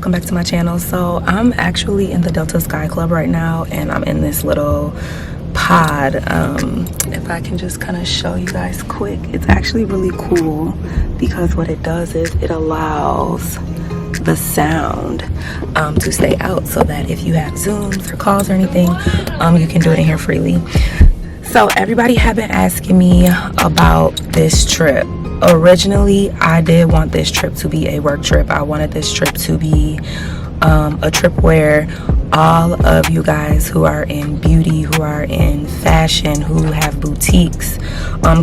welcome back to my channel. So I'm actually in the Delta Sky Club right now, and I'm in this little pod. If I can just kind of show you guys quick, it's actually really cool because what it does is it allows the sound to stay out, so that if you have Zooms or calls or anything, you can do it in here freely. So everybody have been asking me about this trip. Originally, I did want this trip to be a work trip. I wanted this trip to be a trip where all of you guys who are in beauty, who are in fashion, who have boutiques,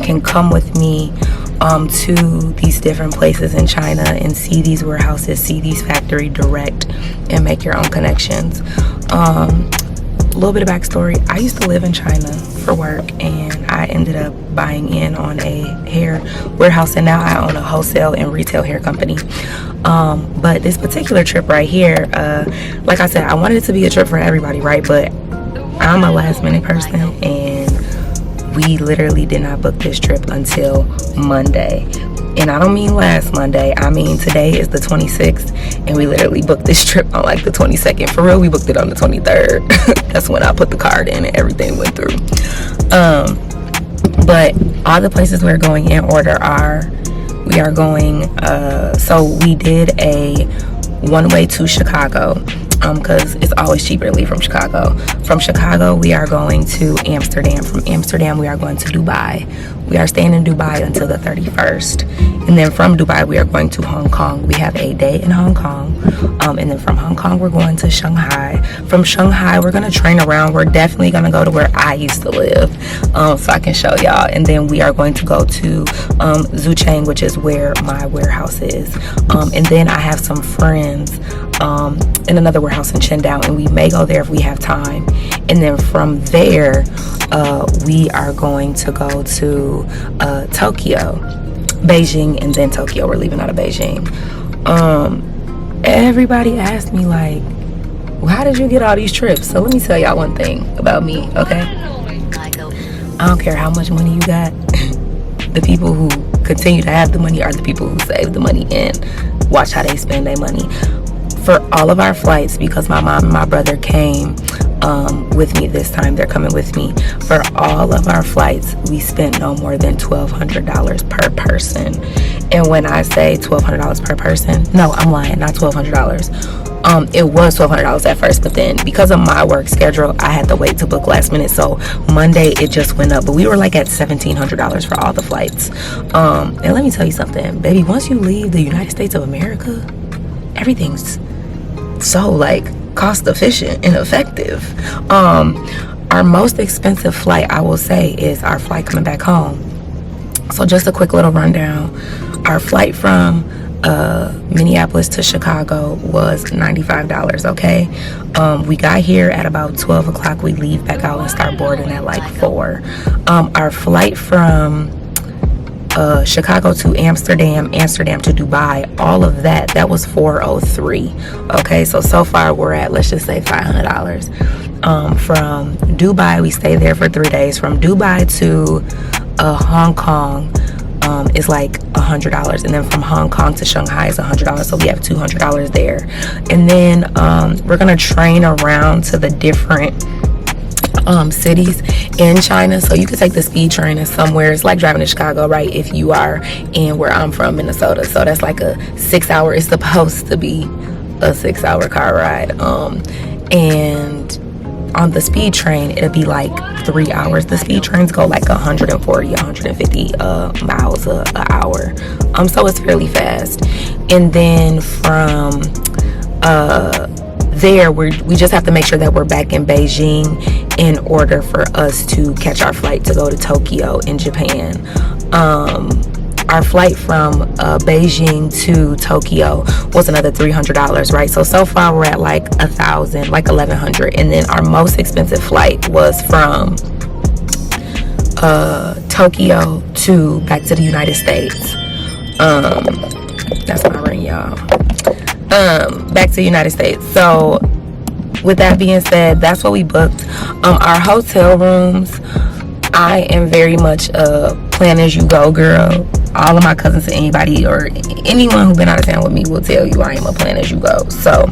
can come with me to these different places in China and see these warehouses, see these factory direct, and make your own connections. A little bit of backstory: I used to live in China for work, and I ended up buying in on a hair warehouse, and now I own a wholesale and retail hair company. But this particular trip right here, like I said, I wanted it to be a trip for everybody, right? But I'm a last minute person, and we literally did not book this trip until Monday. And I don't mean last Monday, I mean today is the 26th, and we literally booked this trip on like the 22nd. For real, we booked it on the 23rd. That's when I put the card in and everything went through. But all the places we're going in order are, we are going, so we did a one-way to Chicago, because it's always cheaper to leave from Chicago. From Chicago, we are going to Amsterdam. From Amsterdam, we are going to Dubai. We are staying in Dubai until the 31st. And then from Dubai, we are going to Hong Kong. We have a day in Hong Kong. And then from Hong Kong, we're going to Shanghai. From Shanghai, we're going to train around. We're definitely going to go to where I used to live, so I can show y'all. And then we are going to go to Zhucheng, which is where my warehouse is. And then I have some friends in another warehouse in Qingdao, and we may go there if we have time. And then from there, we are going to go to Tokyo, Beijing, and then Tokyo. We're leaving out of Beijing. Everybody asked me, like, well, how did you get all these trips? So let me tell y'all one thing about me, okay? I don't care how much money you got. The people who continue to have the money are the people who save the money and watch how they spend their money. For all of our flights, because my mom and my brother came with me this time, they're coming with me. For all of our flights, we spent no more than $1,200 per person. And when I say $1,200 per person, no, I'm lying, not $1,200. It was $1,200 at first, but then because of my work schedule, I had to wait to book last minute. So Monday it just went up, but we were like at $1,700 for all the flights. And let me tell you something, baby, once you leave the United States of America, everything's so like cost efficient and effective. Our most expensive flight, I will say, is our flight coming back home. So just a quick little rundown. Our flight from Minneapolis to Chicago was $95, okay? We got here at about 12 o'clock. We leave back out and start boarding at like 4. Our flight from Chicago to Amsterdam, Amsterdam to Dubai, all of that was $403. Okay, so far we're at, let's just say, $500. From Dubai, we stayed there for 3 days. From Dubai to Hong Kong is like $100, and then from Hong Kong to Shanghai is $100. So we have $200 there. And then we're gonna train around to the different cities in China. So you can take the speed train in somewhere. It's like driving to Chicago, right? If you are in where I'm from, Minnesota. So that's like a 6-hour, it's supposed to be a 6-hour car ride. And on the speed train, it'll be like 3 hours. The speed trains go like 140, 150 miles an hour. So it's fairly fast. And then from there, we just have to make sure that we're back in Beijing in order for us to catch our flight to go to Tokyo in Japan. Our flight from Beijing to Tokyo was another $300, right? So far we're at like $1,000, like $1,100. And then our most expensive flight was from Tokyo to back to the United States. That's my ring, y'all. Back to the United States. So with that being said, that's what we booked. Our hotel rooms, I am very much a plan as you go girl. all of my cousins and anybody or anyone who's been out of town with me will tell you I am a plan as you go. So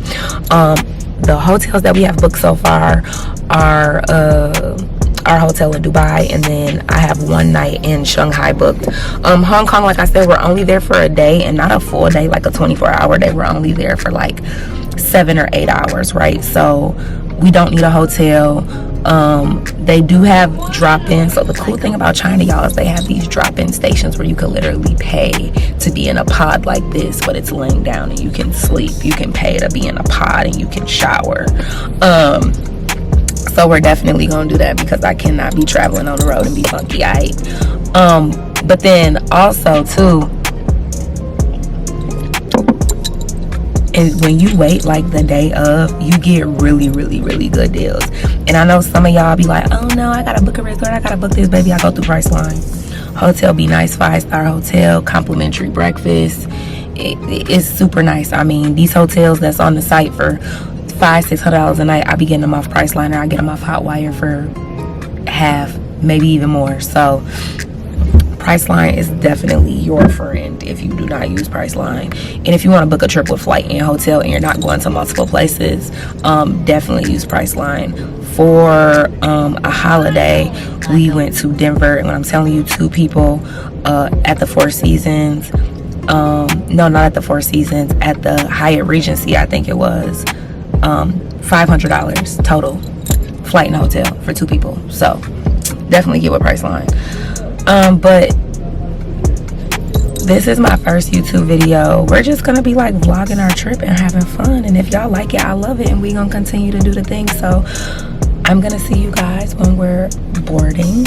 the hotels that we have booked so far are our hotel in Dubai, and then I have one night in Shanghai booked. Hong Kong, like I said, we're only there for a day, and not a full day, like a 24-hour day. We're only there for like 7 or 8 hours, right? So we don't need a hotel. They do have drop-ins. So the cool thing about China, y'all, is they have these drop-in stations where you can literally pay to be in a pod like this, but it's laying down and you can sleep. You can pay to be in a pod and you can shower. So we're definitely gonna do that because I cannot be traveling on the road and be funky, alright? But then also too, and when you wait like the day of, you get really, really, really good deals. And I know some of y'all be like, oh no, I gotta book a resort, I gotta book this, baby. I go through Priceline. Hotel be nice, 5-star hotel, complimentary breakfast. It's super nice. I mean, these hotels that's on the site for $500-$600 a night, I be getting them off Priceline, or I get them off Hotwire for half, maybe even more. So Priceline is definitely your friend if you do not use Priceline. And if you want to book a trip with flight and hotel and you're not going to multiple places, definitely use Priceline. For a holiday, we went to Denver, and when I'm telling you, 2 people at the Four Seasons, no, not at the Four Seasons, at the Hyatt Regency, I think it was, $500 total, flight and hotel for 2 people. So definitely get with Priceline. But this is my first YouTube video. We're just gonna be like vlogging our trip and having fun, and if y'all like it, I love it, and we gonna continue to do the thing. So I'm gonna see you guys when we're boarding,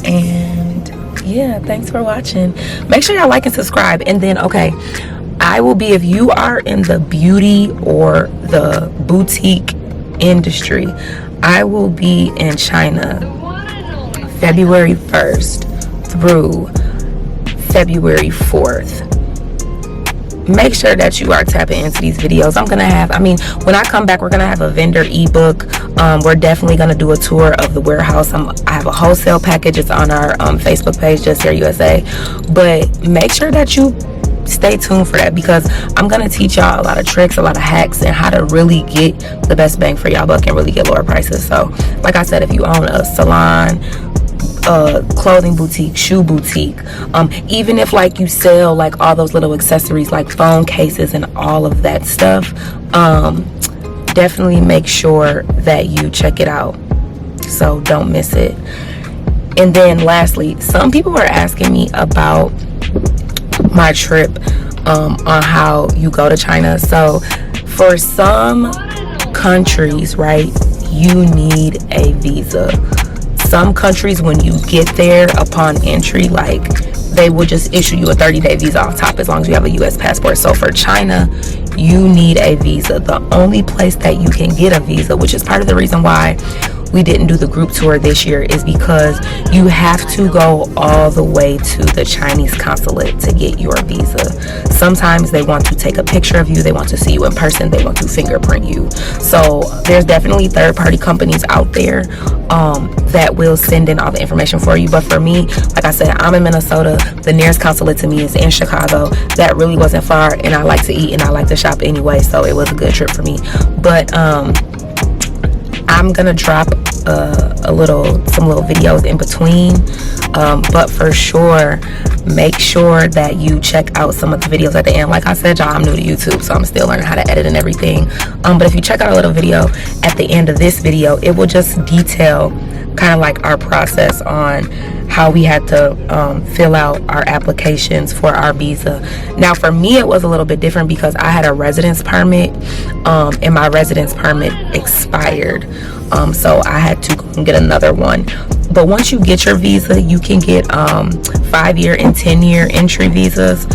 and yeah, thanks for watching. Make sure y'all like and subscribe. And then, okay, I will be, if you are in the beauty or the boutique industry, I will be in China February 1st through February 4th. Make sure that you are tapping into these videos. I'm gonna have, I mean, when I come back, we're gonna have a vendor ebook. We're definitely gonna do a tour of the warehouse. I have a wholesale package. It's on our Facebook page, Just Here USA. But make sure that you stay tuned for that, because I'm gonna teach y'all a lot of tricks, a lot of hacks, and how to really get the best bang for y'all buck and really get lower prices. So like I said, if you own a salon, clothing boutique, shoe boutique, even if like you sell like all those little accessories like phone cases and all of that stuff, definitely make sure that you check it out, so don't miss it. And then lastly, some people are asking me about my trip, on how you go to China. So for some countries, right, you need a visa. Some countries, when you get there upon entry, like they will just issue you a 30-day visa off top as long as you have a US passport. So for China, you need a visa. The only place that you can get a visa, which is part of the reason why we didn't do the group tour this year, is because you have to go all the way to the Chinese consulate to get your visa. Sometimes they want to take a picture of you, they want to see you in person, they want to fingerprint you. So there's definitely third-party companies out there that will send in all the information for you. But for me, like I said, I'm in Minnesota. The nearest consulate to me is in Chicago. That really wasn't far, and I like to eat and I like to shop anyway, so it was a good trip for me. But I'm gonna drop some little videos in between, but for sure, make sure that you check out some of the videos at the end. Like I said, y'all, I'm new to YouTube, so I'm still learning how to edit and everything. But if you check out a little video at the end of this video, it will just detail kind of like our process on how we had to fill out our applications for our visa. Now for me, it was a little bit different because I had a residence permit, and my residence permit expired, so I had to go and get another one. But once you get your visa, you can get 5-year and 10-year entry visas.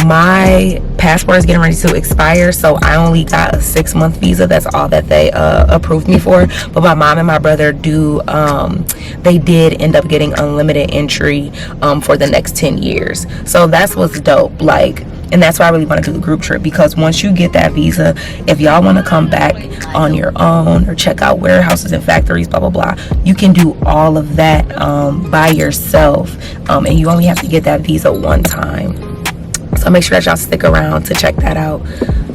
My passport is getting ready to expire, so I only got a 6-month visa. That's all that they approved me for. But my mom and my brother they did end up getting unlimited entry for the next 10 years. So that's what's dope. Like, And that's why I really want to do the group trip, because once you get that visa, if y'all want to come back on your own or check out warehouses and factories, blah blah blah, you can do all of that by yourself, and you only have to get that visa one time. So make sure that y'all stick around to check that out.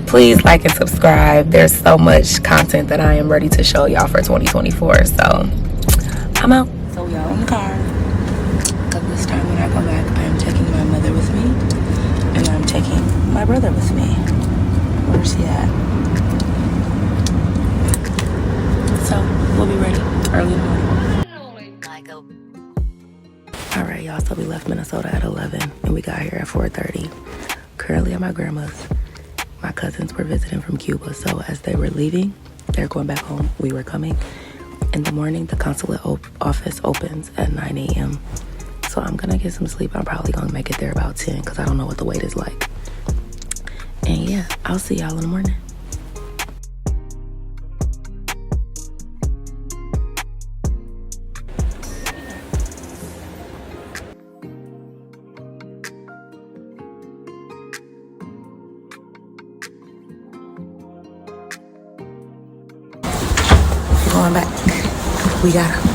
Please like and subscribe. There's so much content that I am ready to show y'all for 2024. So I'm out. So y'all in the car, but this time when I go back, I am taking my mother with me, and I'm taking my brother with me. Where's he at? So we'll be ready early in the morning. All right, y'all. So we left Minnesota at 11, and we got here at 4:30. Currently at my grandma's. My cousins were visiting from Cuba, so as they were leaving, they're going back home. We were coming. In the morning, the consulate office opens at 9 a.m. So I'm gonna get some sleep. I'm probably gonna make it there about 10 because I don't know what the wait is like. And yeah, I'll see y'all in the morning. Going back. We got him.